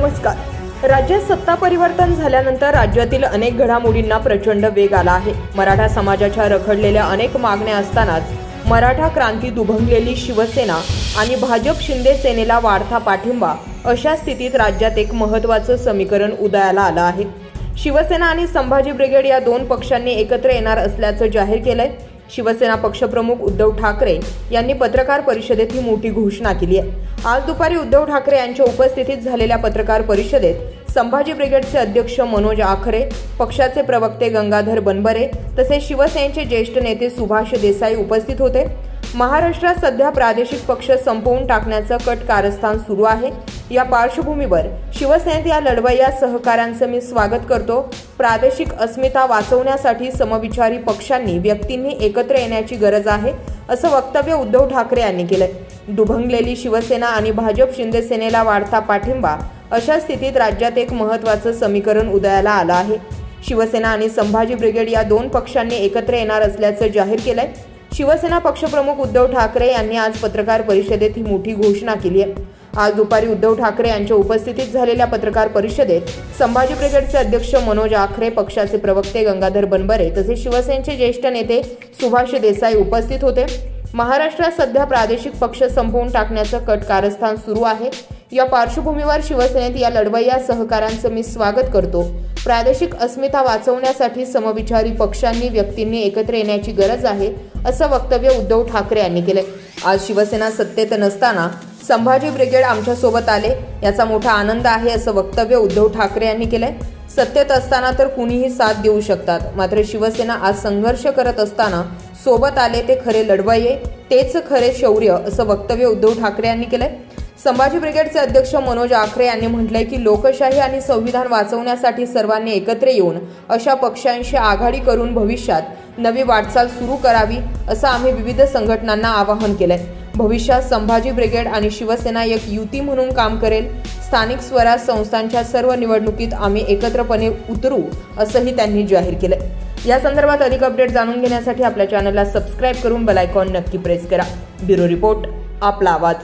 नमस्कार। राज्यात सत्ता परिवर्तन झाल्यानंतर राज्यातील अनेक घडामोडींना प्रचंड वेग आला आहे। मराठा समाजाच्या रखडलेल्या अनेक मागण्या असतानाच मराठा क्रांती दुभंगलेली शिवसेना आणि भाजप शिंदे सेनेला वाढता पाठिंबा, अशा स्थितीत राज्यात एक महत्त्वाचं समीकरण उदयाला आलं आहे। शिवसेना आणि संभाजी ब्रिगेड या दोन पक्षांनी एकत्र येणार असल्याचं जाहीर केलंय। शिवसेना पक्षप्रमुख उद्धव ठाकरे यांनी पत्रकार परिषदेत ही मोठी घोषणा केली आहे। आज दुपारी उद्धव ठाकरे यांच्या उपस्थितीत झालेल्या पत्रकार परिषदेत संभाजी ब्रिगेडचे अध्यक्ष मनोज आखरे, पक्षाचे प्रवक्ते गंगाधर बनबरे तसेच शिवसेनेचे ज्येष्ठ नेते सुभाष देसाई उपस्थित होते। महाराष्ट्रात सध्या प्रादेशिक पक्ष संपवून टाकण्याचं कट कारस्थान सुरू आहे। या पार्श्वभूमीवर शिवसेनेत या लढवय्या सहकाऱ्यांचं मी स्वागत करतो। प्रादेशिक अस्मिता वाचवण्यासाठी समविचारी पक्षांनी, व्यक्तींनी एकत्र येण्याची गरज आहे, असं वक्तव्य उद्धव ठाकरे यांनी केलंय। दुभंगलेली शिवसेना आणि भाजप शिंदे सेनेला वाढता पाठिंबा, अशा स्थितीत राज्यात एक महत्त्वाचं समीकरण उदयाला आलं आहे। शिवसेना आणि संभाजी ब्रिगेड या दोन पक्षांनी एकत्र येणार असल्याचं जाहीर केलंय। शिवसेना पक्षप्रमुख उद्धव ठाकरे यांनी आज पत्रकार परिषदेत ही मोठी घोषणा केली आहे। आज दुपारी उद्धव ठाकरे यांच्या उपस्थितीत झालेल्या पत्रकार परिषदेत संभाजी ब्रिगेडचे अध्यक्ष मनोज आखरे, पक्षाचे प्रवक्ते गंगाधर बनबरे तसेच शिवसेनेचे ज्येष्ठ नेते सुभाष देसाई उपस्थित होते। महाराष्ट्रात सध्या प्रादेशिक पक्ष संपवून टाकण्याचं कट कारस्थान सुरू आहे। या पार्श्वभूमीवर शिवसेनेत या लढवय्या सहकाऱ्यांचं मी स्वागत करतो। प्रादेशिक अस्मिता वाचवण्यासाठी समविचारी पक्षांनी, व्यक्तींनी एकत्र येण्याची गरज आहे, असं वक्तव्य उद्धव ठाकरे यांनी केले। आज शिवसेना सत्तेत नसताना संभाजी ब्रिगेड आमच्या सोबत आले, याचा मोठा आनंद आहे, असं वक्तव्य उद्धव ठाकरे यांनी केलंय। सत्तेत असताना तर कुणीही साथ देऊ शकतात, मात्र शिवसेना आज संघर्ष करत असताना सोबत आले ते खरे लढवय्ये, तेच खरे शौर्य, असं वक्तव्य उद्धव ठाकरे यांनी केलंय। संभाजी ब्रिगेडचे अध्यक्ष मनोज आखरे यांनी म्हटलंय की लोकशाही आणि संविधान वाचवण्यासाठी सर्वांनी एकत्र येऊन अशा पक्षांशी आघाडी करून भविष्यात नवी वाटचाल सुरू करावी, असं आम्ही विविध संघटनांना आवाहन केलंय। भविष्यात संभाजी ब्रिगेड आणि शिवसेना एक युती म्हणून काम करेल। स्थानिक स्वराज संस्थांच्या सर्व निवडणुकीत आम्ही एकत्रपणे उतरू, असंही त्यांनी जाहीर केलंय। या संदर्भात अधिक अपडेट जाणून घेण्यासाठी आपल्या चॅनलला सबस्क्राईब करून बेल आयकॉन नक्की प्रेस करा। ब्युरो रिपोर्ट, आपला आवाज।